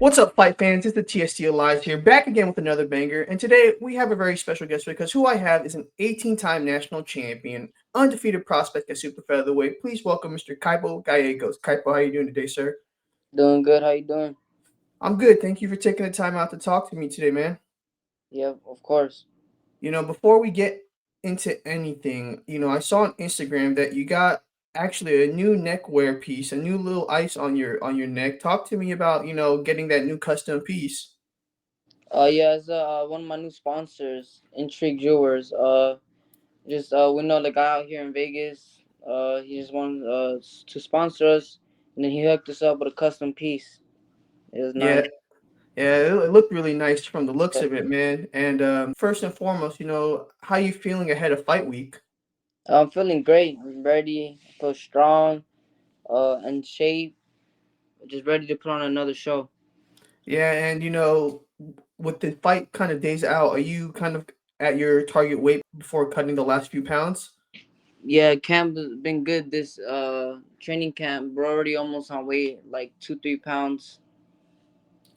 What's up, fight fans? It's the TST Allies here, back again with another banger. And today we have a very special guest because who I have is an 18-time national champion, undefeated prospect at super featherweight. Please welcome Mr. Kaipo Gallegos. Kaipo, how are you doing today, sir? Doing good. How you doing? I'm good. Thank you for taking the time out to talk to me today, man. Yeah, of course. Before we get into anything, I saw on Instagram that you got actually a new neckwear piece, a new little ice on your neck. Talk to me about, getting that new custom piece. Yeah, it's one of my new sponsors, Intrigue Jewelers. Just we know the guy out here in Vegas. He just wanted to sponsor us, and then he hooked us up with a custom piece. It was Yeah, nice. Yeah, it looked really nice from the looks Yeah. of it, man. And first and foremost, how you feeling ahead of fight week? I'm feeling great. I'm ready. I feel strong. In shape. Just ready to put on another show. Yeah, and with the fight kind of days out, are you kind of at your target weight before cutting the last few pounds? Yeah, camp has been good. This training camp, we're already almost on weight, like 2-3 pounds.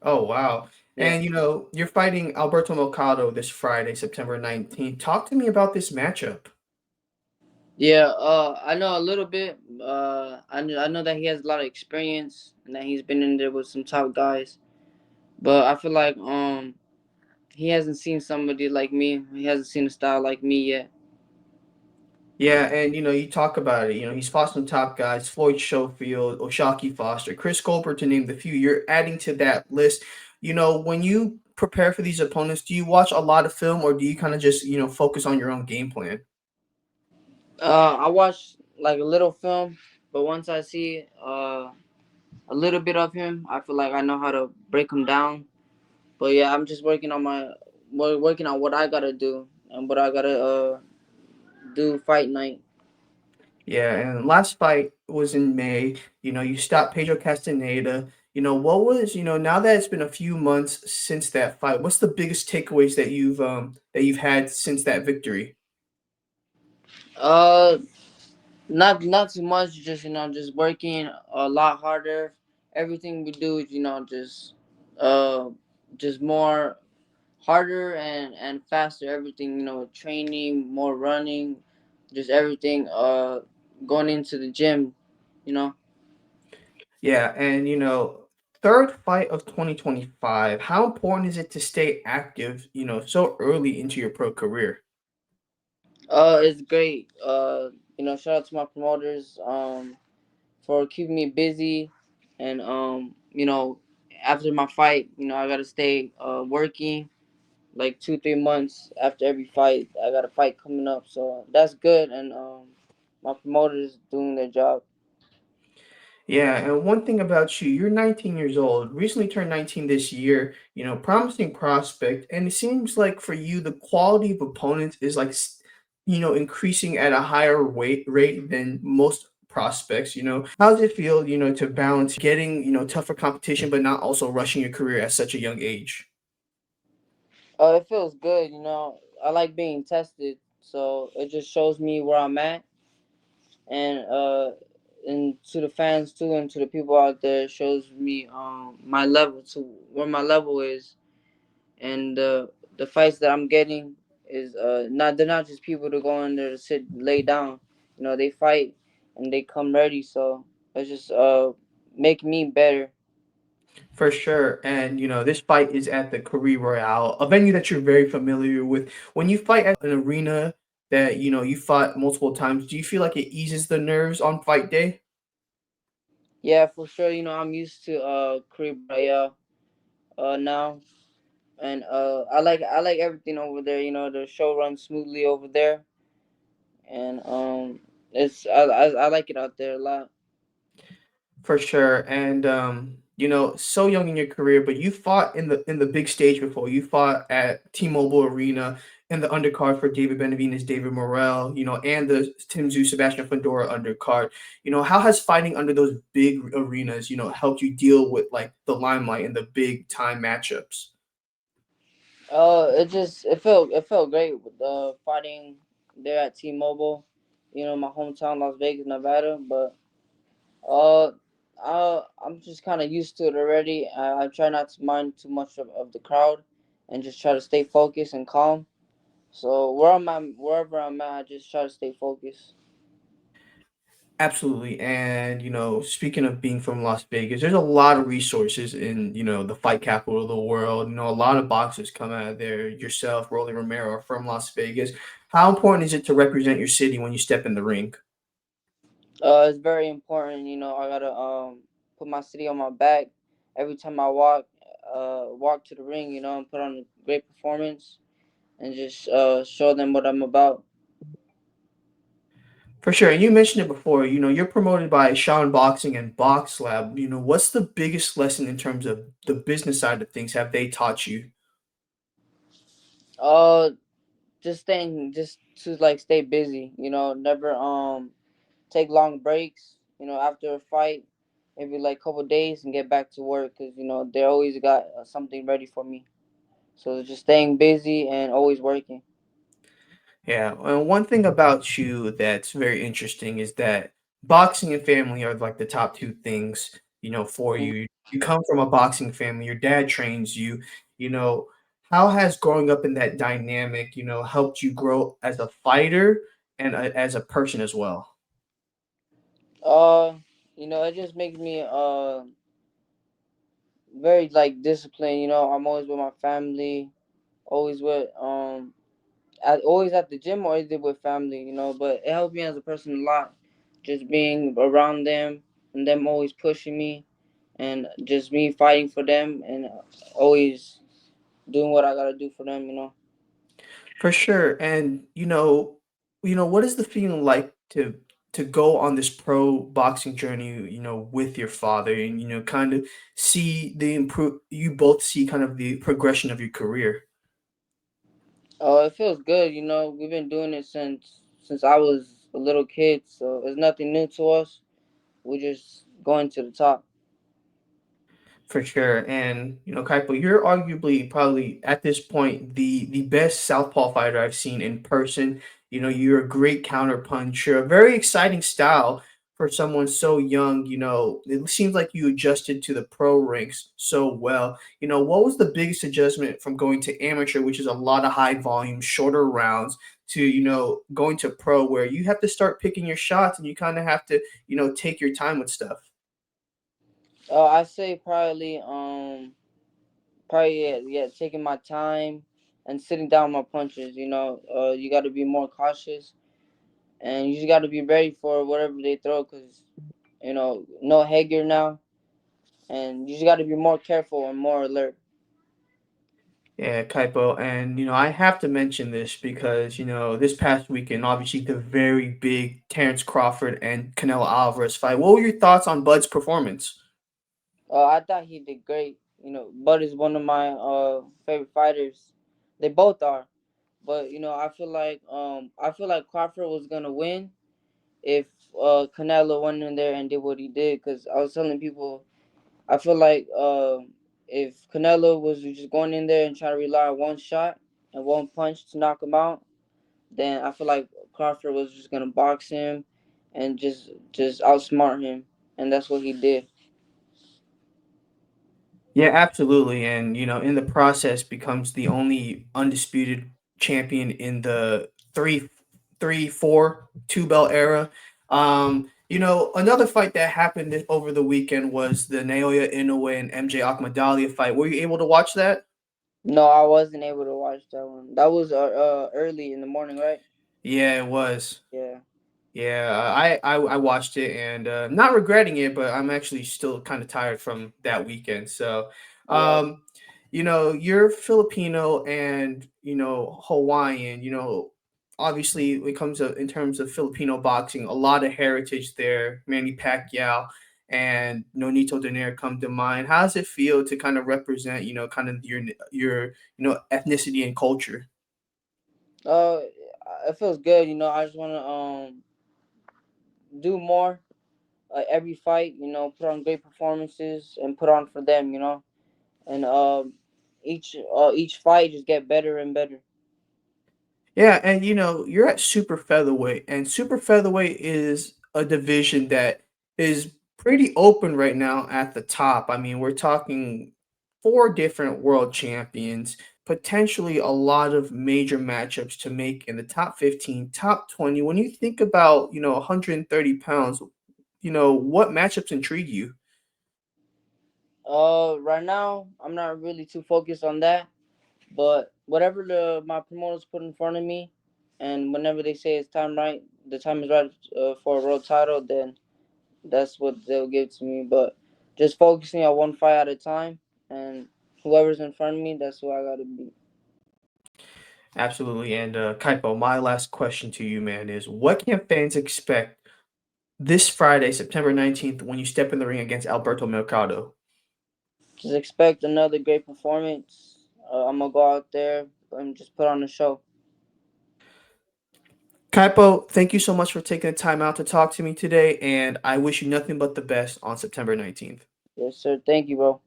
Oh, wow. Yeah. And you're fighting Alberto Mercado this Friday, September 19th. Talk to me about this matchup. Yeah, I know a little bit. I know that he has a lot of experience and that he's been in there with some top guys. But I feel like he hasn't seen somebody like me. He hasn't seen a style like me yet. Yeah, and you talk about it. He's fought some top guys: Floyd Schofield, Oshaki Foster, Chris Colbert, to name the few. You're adding to that list. When you prepare for these opponents, do you watch a lot of film, or do you kind of just focus on your own game plan? I watched like a little film, but once I see a little bit of him, I feel like I know how to break him down. But yeah, I'm just working on what I gotta do and what I gotta do fight night. Yeah, and last fight was in May. You stopped Pedro Castaneda. What was now that it's been a few months since that fight? What's the biggest takeaways that you've had since that victory? Uh, not too much. Just just working a lot harder. Everything we do is uh, just more harder and faster. Everything training, more running, just everything. Going into the gym, you know. Yeah, and third fight of 2025. How important is it to stay active, so early into your pro career? It's great. Shout out to my promoters. For keeping me busy, and after my fight, I gotta stay working like 2-3 months after every fight. I got a fight coming up, so that's good. And my promoters doing their job. Yeah, and one thing about you, you're 19 years old, recently turned 19 this year, promising prospect, and it seems like for you the quality of opponents is like increasing at a higher weight rate than most prospects. How does it feel, to balance getting, tougher competition but not also rushing your career at such a young age? It feels good. I like being tested, so it just shows me where I'm at, and to the fans too, and to the people out there, it shows me my level to where my level is, and the fights that I'm getting is not they're not just people to go in there to sit lay down. They fight and they come ready, so it's just make me better. For sure. And, this fight is at the Career Royale, a venue that you're very familiar with. When you fight at an arena that, you fought multiple times, do you feel like it eases the nerves on fight day? Yeah, for sure. I'm used to Korea now, and I like everything over there. The show runs smoothly over there, and it's I like it out there a lot. For sure. And so young in your career, but you fought in the big stage before. You fought at T-Mobile Arena in the undercard for David Benavidez, David Morrell, and the Tim Tszyu, Sebastian Fedora undercard. How has fighting under those big arenas, helped you deal with like the limelight and the big time matchups? It felt great with fighting there at T-Mobile, my hometown, Las Vegas, Nevada. But uh, I'm just kind of used to it already. I try not to mind too much of the crowd, and just try to stay focused and calm. So wherever I'm at, I just try to stay focused. Absolutely. And, speaking of being from Las Vegas, there's a lot of resources in, the fight capital of the world. A lot of boxers come out of there. Yourself, Rolly Romero, are from Las Vegas. How important is it to represent your city when you step in the ring? It's very important. I gotta put my city on my back every time I walk to the ring. And put on a great performance and just show them what I'm about. For sure. And you mentioned it before, you're promoted by Sean Boxing and BoxLab. What's the biggest lesson in terms of the business side of things have they taught you? Uh, just to like stay busy. Never take long breaks. After a fight, maybe like couple days and get back to work because they always got something ready for me. So just staying busy and always working. Yeah, and one thing about you that's very interesting is that boxing and family are like the top two things, for Mhm. you. You come from a boxing family, your dad trains you, you know, how has growing up in that dynamic, helped you grow as a fighter and as a person as well? Uh, it just makes me very like disciplined. I'm always with my family, always always at the gym or either with family. But it helped me as a person a lot, just being around them and them always pushing me and just me fighting for them and always doing what I gotta do for them. For sure. And what is the feeling like to go on this pro boxing journey, with your father and kind of see the improve you both see kind of the progression of your career. Oh, it feels good. We've been doing it since I was a little kid, so it's nothing new to us. We're just going to the top. For sure. And Kaipo, you're arguably probably at this point the best southpaw fighter I've seen in person. You're a great counter puncher, a very exciting style for someone so young. It seems like you adjusted to the pro ranks so well. What was the biggest adjustment from going to amateur, which is a lot of high volume, shorter rounds, to going to pro where you have to start picking your shots and you kind of have to, take your time with stuff. I say probably yeah, taking my time and sitting down my punches. You got to be more cautious and you just got to be ready for whatever they throw because no headgear now, and you just got to be more careful and more alert. Yeah, Kaipo, and I have to mention this because this past weekend, obviously the very big Terrence Crawford and Canelo Alvarez fight. What were your thoughts on Bud's performance? I thought he did great. Bud is one of my favorite fighters. They both are, but I feel like Crawford was gonna win if Canelo went in there and did what he did. Cause I was telling people I feel like if Canelo was just going in there and trying to rely on one shot and one punch to knock him out, then I feel like Crawford was just gonna box him and just outsmart him, and that's what he did. Yeah, absolutely. And in the process becomes the only undisputed champion in the 3-4 2 belt era. Another fight that happened over the weekend was the Naoya Inoue and MJ Akmadalia fight. Were you able to watch that? No, I wasn't able to watch that one. That was early in the morning, right? Yeah, it was. Yeah. Yeah, I watched it and not regretting it, but I'm actually still kind of tired from that weekend. So, Yeah. um, you're Filipino and Hawaiian. Obviously, when it comes to in terms of Filipino boxing, a lot of heritage there. Manny Pacquiao and Nonito Donaire come to mind. How does it feel to kind of represent, kind of your ethnicity and culture? Uh, it feels good. I just wanna do more. Every fight, put on great performances and put on for them. And each fight just get better and better. Yeah, and you're at super featherweight, and super featherweight is a division that is pretty open right now at the top. I mean, we're talking four different world champions, potentially a lot of major matchups to make in the top 15, top 20. When you think about, 130 pounds, what matchups intrigue you? Right now I'm not really too focused on that, but whatever my promoters put in front of me, and whenever they say the time is right for a world title, then that's what they'll give to me. But just focusing on one fight at a time, and whoever's in front of me, that's who I gotta beat. Absolutely. And Kaipo, my last question to you, man, is what can fans expect this Friday, September 19th, when you step in the ring against Alberto Mercado? Just expect another great performance. I'm gonna go out there and just put on a show. Kaipo, thank you so much for taking the time out to talk to me today, and I wish you nothing but the best on September 19th. Yes, sir. Thank you, bro.